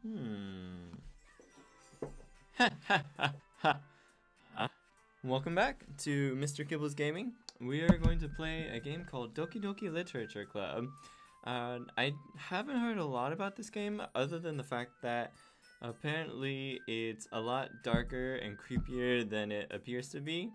Hmm. Ha ha ha ha. Welcome back to Mr. Kibbles Gaming. We are going to play a game called Doki Doki Literature Club. I haven't heard a lot about this game other than the fact that apparently it's a lot darker and creepier than it appears to be.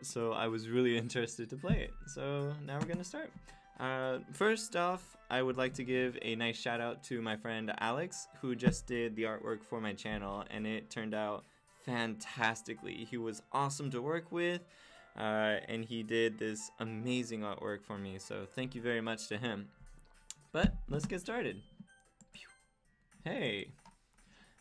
So I was really interested to play it. So now we're going to start. First off, I would like to give a nice shout out to my friend Alex, who just did the artwork for my channel, and it turned out fantastically. He was awesome to work with, and he did this amazing artwork for me, so thank you very much to him. But let's get started. Hey!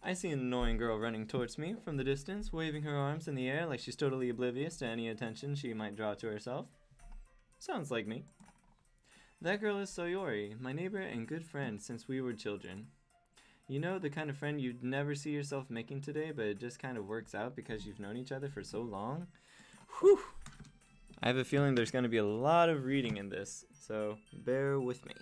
I see an annoying girl running towards me from the distance, waving her arms in the air like she's totally oblivious to any attention she might draw to herself. Sounds like me. That girl is Sayori, my neighbor and good friend since we were children. You know, the kind of friend you'd never see yourself making today, but it just kind of works out because you've known each other for so long? Whew! I have a feeling there's going to be a lot of reading in this, so bear with me.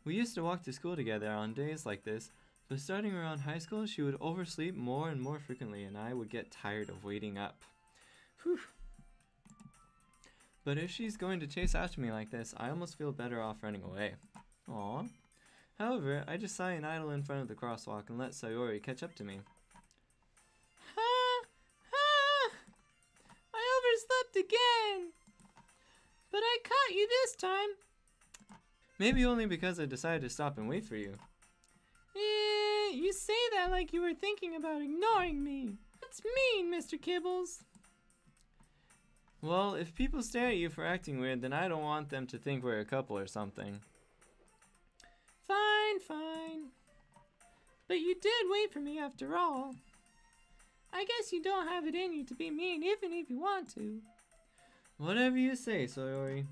We used to walk to school together on days like this, but starting around high school, she would oversleep more and more frequently, and I would get tired of waiting up. Whew! But if she's going to chase after me like this, I almost feel better off running away. Aww. However, I just sigh and idle in front of the crosswalk and let Sayori catch up to me. Ha! Ha! I overslept again! But I caught you this time! Maybe only because I decided to stop and wait for you. You say that like you were thinking about ignoring me. That's mean, Mr. Kibbles. Well, if people stare at you for acting weird, then I don't want them to think we're a couple or something. Fine, fine. But you did wait for me after all. I guess you don't have it in you to be mean even if you want to. Whatever you say, Sayori.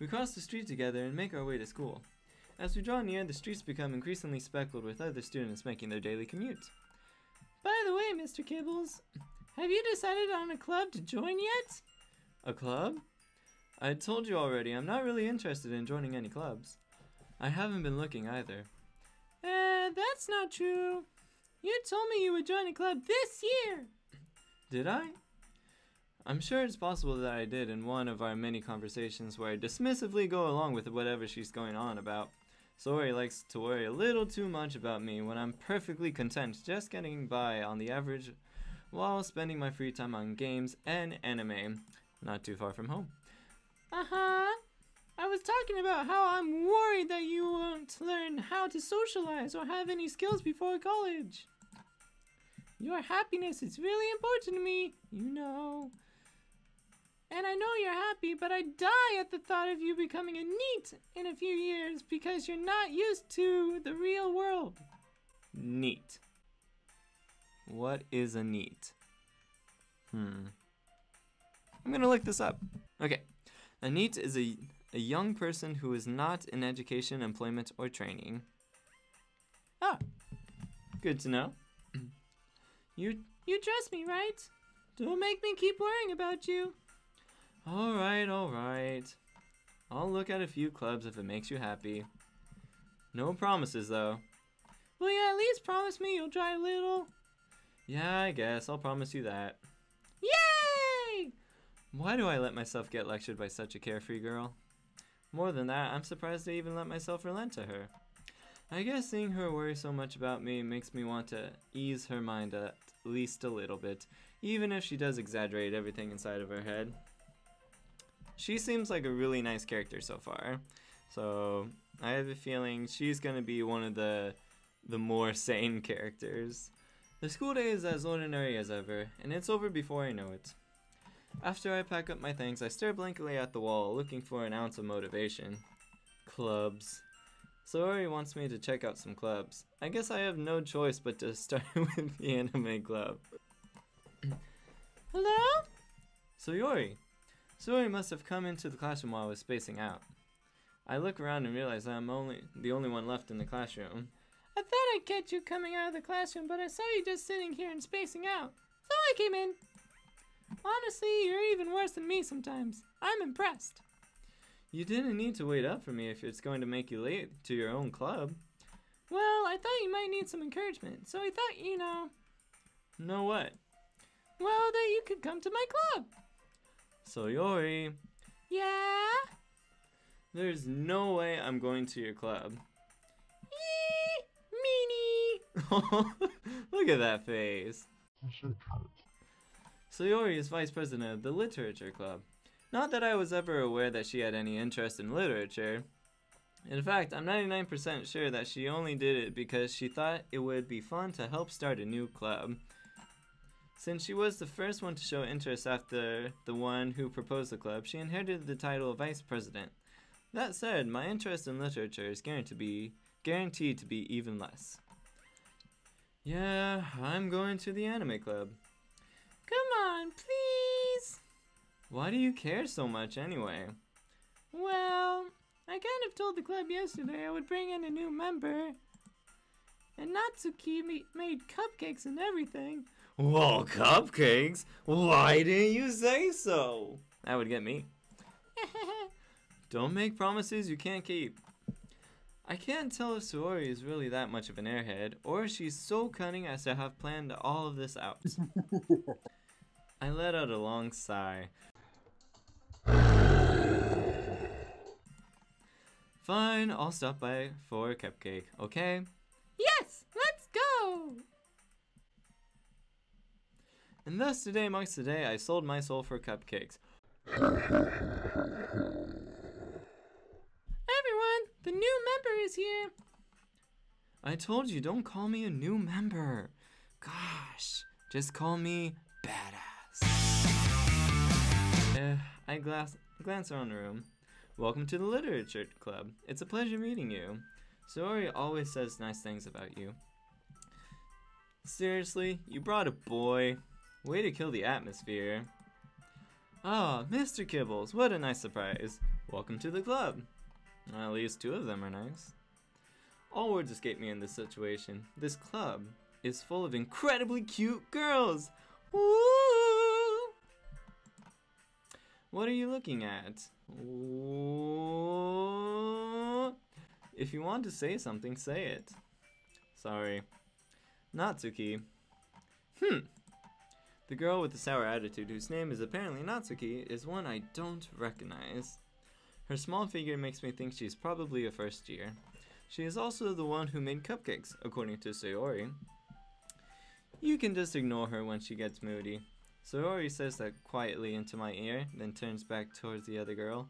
We cross the street together and make our way to school. As we draw near, the streets become increasingly speckled with other students making their daily commute. By the way, Mr. Kibbles, have you decided on a club to join yet? A club? I told you already, I'm not really interested in joining any clubs. I haven't been looking either. That's not true. You told me you would join a club this year. Did I? I'm sure it's possible that I did in one of our many conversations where I dismissively go along with whatever she's going on about. Sayori likes to worry a little too much about me when I'm perfectly content just getting by on the average while spending my free time on games and anime, not too far from home. Uh-huh. I was talking about how I'm worried that you won't learn how to socialize or have any skills before college. Your happiness is really important to me, you know. And I know you're happy, but I die at the thought of you becoming a NEET in a few years because you're not used to the real world. NEET. What is a NEET? I'm gonna look this up. Okay. A NEET is a young person who is not in education, employment, or training. Ah, good to know. You trust me, right? Don't make me keep worrying about you. Alright. I'll look at a few clubs if it makes you happy. No promises, though. Will you at least promise me you'll try a little? Yeah, I guess. I'll promise you that. Yay! Why do I let myself get lectured by such a carefree girl? More than that, I'm surprised I even let myself relent to her. I guess seeing her worry so much about me makes me want to ease her mind at least a little bit, even if she does exaggerate everything inside of her head. She seems like a really nice character so far, so I have a feeling she's going to be one of the more sane characters. The school day is as ordinary as ever, and it's over before I know it. After I pack up my things, I stare blankly at the wall, looking for an ounce of motivation. Clubs. Sayori wants me to check out some clubs. I guess I have no choice but to start with the anime club. Hello? Sayori. Sayori must have come into the classroom while I was spacing out. I look around and realize that I'm the only one left in the classroom. I thought I'd catch you coming out of the classroom, but I saw you just sitting here and spacing out. So I came in. Honestly, you're even worse than me sometimes. I'm impressed. You didn't need to wait up for me if it's going to make you late to your own club. Well, I thought you might need some encouragement, so I thought, Know what? Well, that you could come to my club. Sayori. Yeah? There's no way I'm going to your club. Meanie! Look at that face. Sayori is vice president of the Literature Club. Not that I was ever aware that she had any interest in literature. In fact, I'm 99% sure that she only did it because she thought it would be fun to help start a new club. Since she was the first one to show interest after the one who proposed the club, she inherited the title of vice president. That said, my interest in literature is guaranteed to be even less. Yeah, I'm going to the anime club. Come on, please! Why do you care so much anyway? Well, I kind of told the club yesterday I would bring in a new member. And Natsuki made cupcakes and everything. Whoa, cupcakes? Why didn't you say so? That would get me. Don't make promises you can't keep. I can't tell if Sayori is really that much of an airhead, or if she's so cunning as to have planned all of this out. I let out a long sigh. Fine, I'll stop by for a cupcake, okay? Yes, let's go! And thus today marks the day I sold my soul for cupcakes. Everyone, the new member is here. I told you, don't call me a new member. Gosh, just call me badass. I glance around the room. Welcome to the Literature Club. It's a pleasure meeting you. Sayori always says nice things about you. Seriously, you brought a boy? Way to kill the atmosphere. Ah, Mr. Kibbles, what a nice surprise. Welcome to the club. At least two of them are nice. All words escape me in this situation. This club is full of incredibly cute girls. Woo! What are you looking at? Ooh. If you want to say something, say it. Sorry. Natsuki. The girl with the sour attitude, whose name is apparently Natsuki, is one I don't recognize. Her small figure makes me think she's probably a first year. She is also the one who made cupcakes, according to Sayori. You can just ignore her when she gets moody. Sayori says that quietly into my ear, then turns back towards the other girl.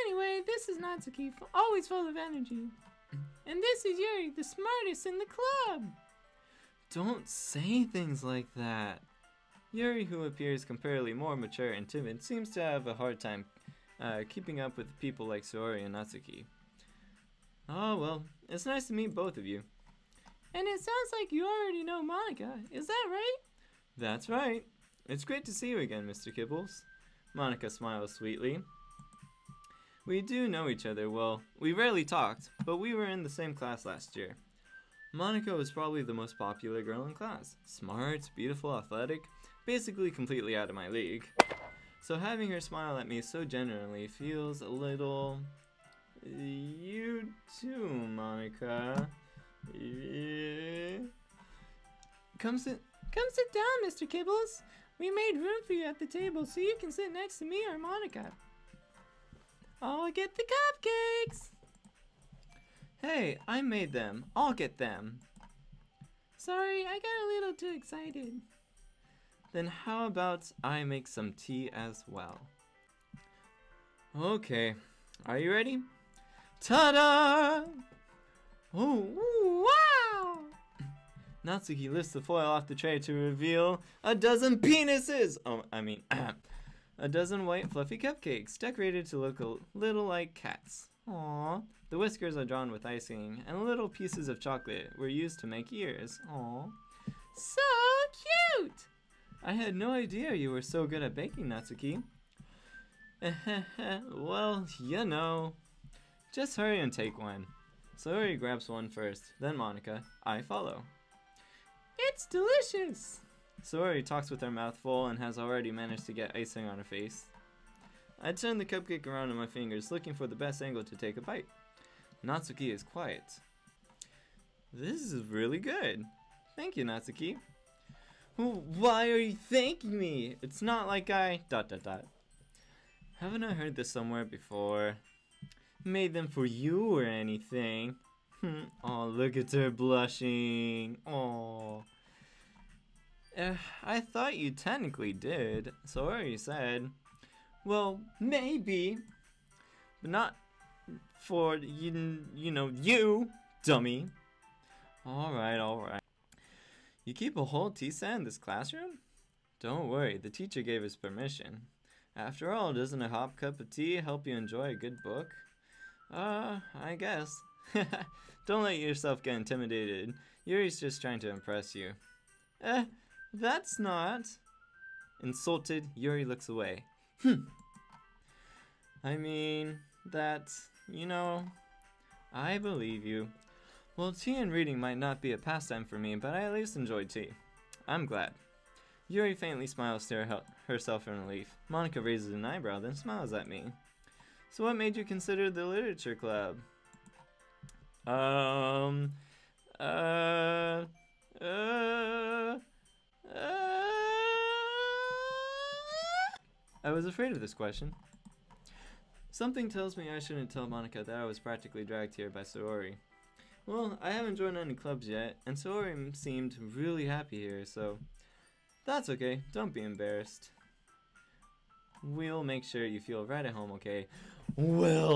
Anyway, this is Natsuki, always full of energy. And this is Yuri, the smartest in the club. Don't say things like that. Yuri, who appears comparatively more mature and timid, seems to have a hard time keeping up with people like Sayori and Natsuki. Oh well, it's nice to meet both of you. And it sounds like you already know Monica, is that right? That's right. It's great to see you again, Mr. Kibbles. Monica smiles sweetly. We do know each other well. We rarely talked, but we were in the same class last year. Monica was probably the most popular girl in class. Smart, beautiful, athletic, basically completely out of my league. So having her smile at me so genuinely feels a little... You too, Monica. Come sit down, Mr. Kibbles. We made room for you at the table so you can sit next to me or Monica. I'll get the cupcakes. Hey, I made them. I'll get them. Sorry, I got a little too excited. Then how about I make some tea as well? Okay, are you ready? Ta-da! Oh, wow! Natsuki lifts the foil off the tray to reveal a dozen penises! A dozen white fluffy cupcakes, decorated to look a little like cats. Aww. The whiskers are drawn with icing, and little pieces of chocolate were used to make ears. Aww. So cute! I had no idea you were so good at baking, Natsuki. Well, you know. Just hurry and take one. Sayori grabs one first, then Monica. I follow. It's delicious! Sayori talks with her mouth full and has already managed to get icing on her face. I turn the cupcake around in my fingers, looking for the best angle to take a bite. Natsuki is quiet. This is really good. Thank you, Natsuki. Why are you thanking me? It's not like I... ... Haven't I heard this somewhere before? Made them for you or anything? Oh, look at her blushing. Oh. I thought you technically did. So you said. Well, maybe. But not for, you know, you, dummy. Alright. You keep a whole tea set in this classroom? Don't worry, the teacher gave us permission. After all, doesn't a hot cup of tea help you enjoy a good book? I guess. Don't let yourself get intimidated. Yuri's just trying to impress you. That's not... Insulted, Yuri looks away. I mean, that's, you know, I believe you. Well, tea and reading might not be a pastime for me, but I at least enjoy tea. I'm glad. Yuri faintly smiles to herself in relief. Monica raises an eyebrow, then smiles at me. So what made you consider the literature club? I was afraid of this question. Something tells me I shouldn't tell Monica that I was practically dragged here by Saori. Well, I haven't joined any clubs yet, and Saori seemed really happy here, so... That's okay, don't be embarrassed. We'll make sure you feel right at home, okay? Well,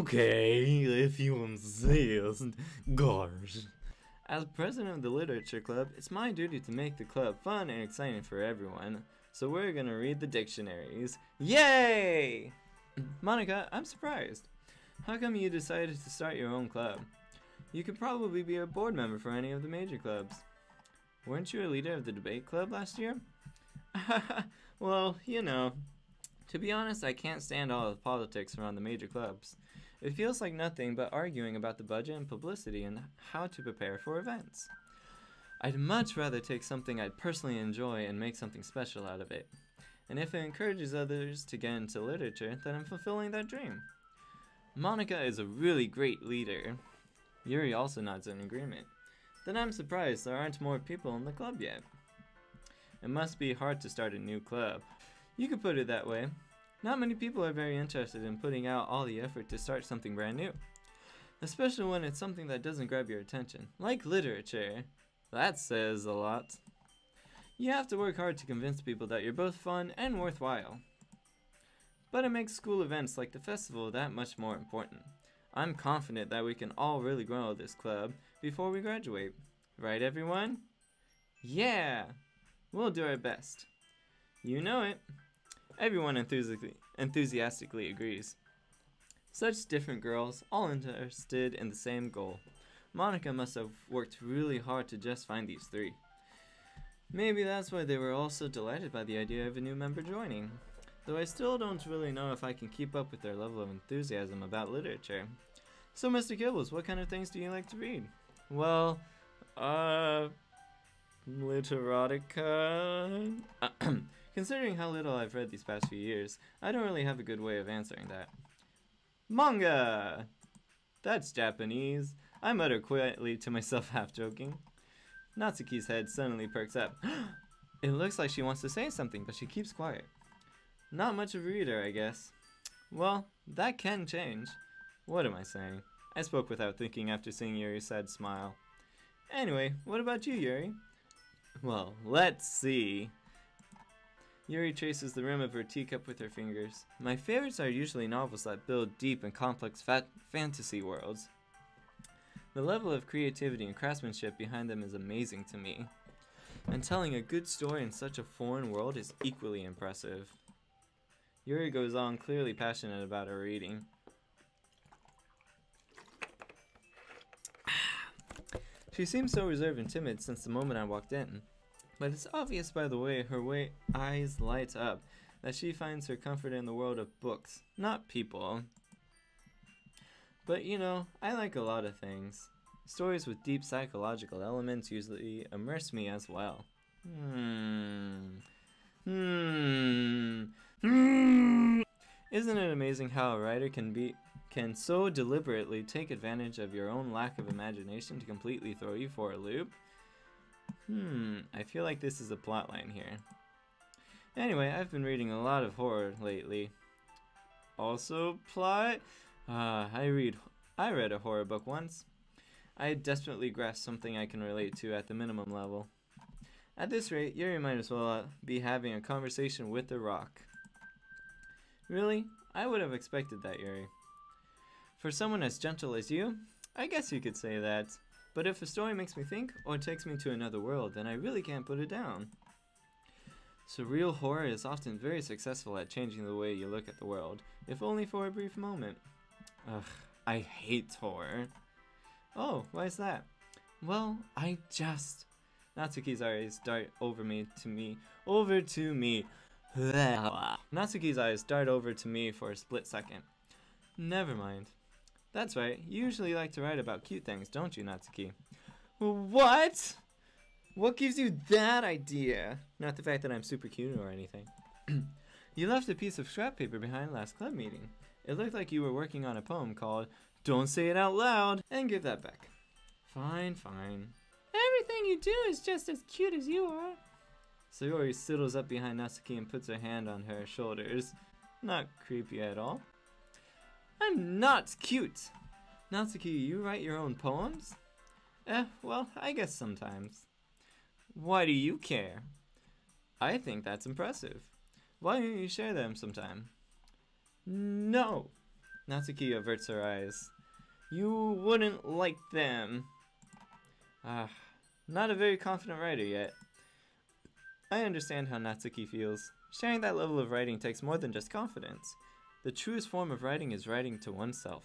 okay, if you insist. Gosh. As president of the literature club, it's my duty to make the club fun and exciting for everyone. So we're gonna read the dictionaries. Yay! Monica, I'm surprised. How come you decided to start your own club? You could probably be a board member for any of the major clubs. Weren't you a leader of the debate club last year? Well, you know. To be honest, I can't stand all the politics around the major clubs. It feels like nothing but arguing about the budget and publicity and how to prepare for events. I'd much rather take something I'd personally enjoy and make something special out of it. And if it encourages others to get into literature, then I'm fulfilling that dream. Monica is a really great leader. Yuri also nods in agreement. Then I'm surprised there aren't more people in the club yet. It must be hard to start a new club. You could put it that way. Not many people are very interested in putting out all the effort to start something brand new. Especially when it's something that doesn't grab your attention, like literature. That says a lot. You have to work hard to convince people that you're both fun and worthwhile. But it makes school events like the festival that much more important. I'm confident that we can all really grow this club before we graduate. Right, everyone? Yeah! We'll do our best. You know it. Everyone enthusiastically agrees. Such different girls, all interested in the same goal. Monica must have worked really hard to just find these three. Maybe that's why they were all so delighted by the idea of a new member joining. Though I still don't really know if I can keep up with their level of enthusiasm about literature. So, Mr. Gibbles, what kind of things do you like to read? Well, literatica? Considering how little I've read these past few years, I don't really have a good way of answering that. Manga! That's Japanese, I mutter quietly to myself, half joking. Natsuki's head suddenly perks up. It looks like she wants to say something, but she keeps quiet. Not much of a reader, I guess. Well, that can change. What am I saying? I spoke without thinking after seeing Yuri's sad smile. Anyway, what about you, Yuri? Well, let's see. Yuri traces the rim of her teacup with her fingers. My favorites are usually novels that build deep and complex fantasy worlds. The level of creativity and craftsmanship behind them is amazing to me. And telling a good story in such a foreign world is equally impressive. Yuri goes on, clearly passionate about her reading. She seems so reserved and timid since the moment I walked in. But it's obvious by the way her eyes light up that she finds her comfort in the world of books, not people. But you know, I like a lot of things. Stories with deep psychological elements usually immerse me as well. Isn't it amazing how a writer can so deliberately take advantage of your own lack of imagination to completely throw you for a loop? I feel like this is a plotline here. Anyway, I've been reading a lot of horror lately. Also plot? I read a horror book once. I desperately grasped something I can relate to at the minimum level. At this rate, Yuri might as well be having a conversation with the rock. Really? I would have expected that, Yuri. For someone as gentle as you, I guess you could say that. But if a story makes me think, or takes me to another world, then I really can't put it down. Surreal horror is often very successful at changing the way you look at the world, if only for a brief moment. Ugh, I hate horror. Oh, why is that? Well, Natsuki's eyes dart over to me. Natsuki's eyes dart over to me for a split second. Never mind. That's right, you usually like to write about cute things, don't you, Natsuki? What? What gives you that idea? Not the fact that I'm super cute or anything. You left a piece of scrap paper behind last club meeting. It looked like you were working on a poem called Don't Say It Out Loud, and give that back. Fine. Everything you do is just as cute as you are. Sayori sidles up behind Natsuki and puts her hand on her shoulders. Not creepy at all. I'm not cute! Natsuki, you write your own poems? Well, I guess sometimes. Why do you care? I think that's impressive. Why don't you share them sometime? No! Natsuki averts her eyes. You wouldn't like them. Not a very confident writer yet. I understand how Natsuki feels. Sharing that level of writing takes more than just confidence. The truest form of writing is writing to oneself.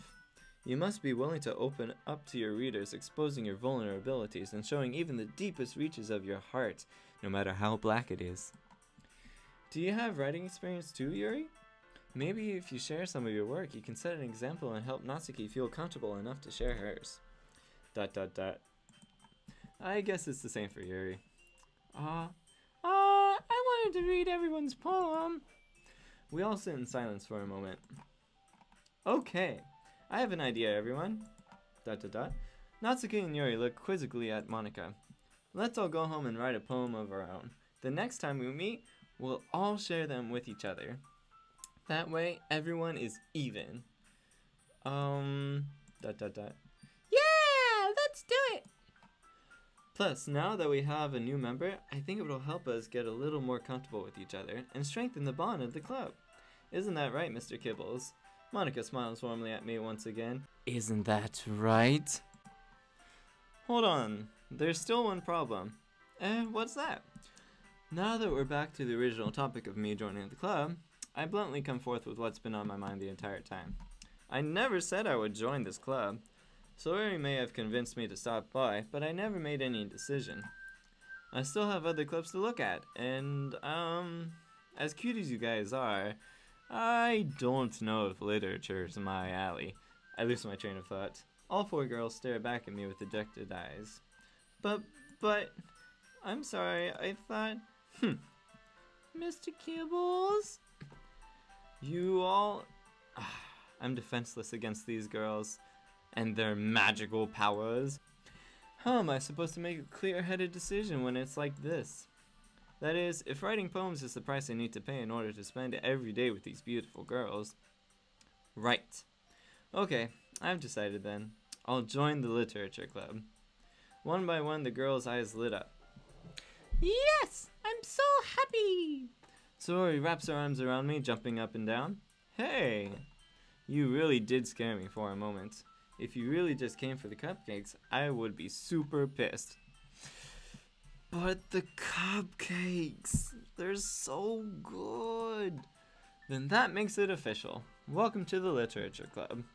You must be willing to open up to your readers, exposing your vulnerabilities and showing even the deepest reaches of your heart, no matter how black it is. Do you have writing experience too, Yuri? Maybe if you share some of your work, you can set an example and help Natsuki feel comfortable enough to share hers. ... I guess it's the same for Yuri. I wanted to read everyone's poem. We all sit in silence for a moment. Okay, I have an idea, everyone. ... Natsuki and Yuri look quizzically at Monika. Let's all go home and write a poem of our own. The next time we meet, we'll all share them with each other. That way, everyone is even. Yeah, let's do it! Plus, now that we have a new member, I think it will help us get a little more comfortable with each other and strengthen the bond of the club. Isn't that right, Mr. Kibbles? Monika smiles warmly at me once again. Isn't that right? Hold on, there's still one problem. What's that? Now that we're back to the original topic of me joining the club, I bluntly come forth with what's been on my mind the entire time. I never said I would join this club. Sayori may have convinced me to stop by, but I never made any decision. I still have other clubs to look at, and, as cute as you guys are, I don't know if literature's my alley. I lose my train of thought. All four girls stare back at me with dejected eyes. But, I'm sorry, I thought, Mr. Kibbles? You all... I'm defenseless against these girls and their magical powers. How am I supposed to make a clear-headed decision when it's like this? That is, if writing poems is the price I need to pay in order to spend every day with these beautiful girls. Right. Okay, I've decided then. I'll join the literature club. One by one, the girls' eyes lit up. Yes! I'm so happy! Sayori wraps her arms around me, jumping up and down. Hey! You really did scare me for a moment. If you really just came for the cupcakes, I would be super pissed. But the cupcakes, they're so good. Then that makes it official. Welcome to the literature club.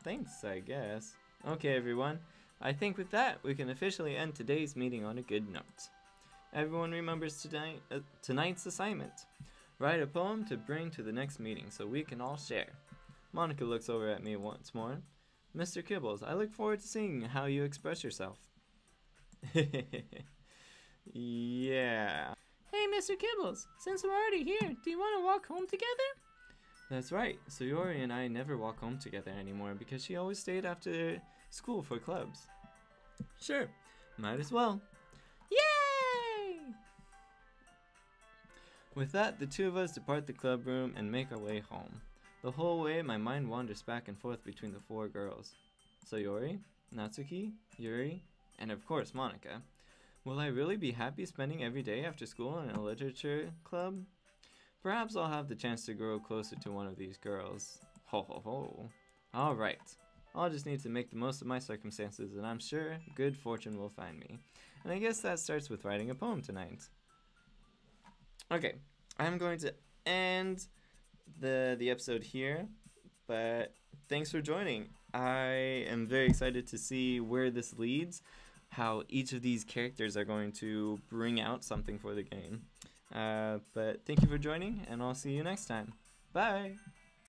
Thanks, I guess. Okay, everyone. I think with that, we can officially end today's meeting on a good note. Everyone remembers tonight's assignment. Write a poem to bring to the next meeting so we can all share. Monika looks over at me once more. Mr. Kibbles, I look forward to seeing how you express yourself. Yeah. Hey, Mr. Kibbles, since we're already here, do you want to walk home together? That's right, Sayori and I never walk home together anymore because she always stayed after school for clubs. Sure, might as well. Yay! With that, the two of us depart the club room and make our way home. The whole way, my mind wanders back and forth between the four girls. Sayori, Natsuki, Yuri, and of course Monica. Will I really be happy spending every day after school in a literature club? Perhaps I'll have the chance to grow closer to one of these girls. Ho ho ho. Alright, I'll just need to make the most of my circumstances, and I'm sure good fortune will find me. And I guess that starts with writing a poem tonight. Okay, I'm going to end the episode here, but thanks for joining. I am very excited to see where this leads, how each of these characters are going to bring out something for the game. But thank you for joining, and I'll see you next time. Bye!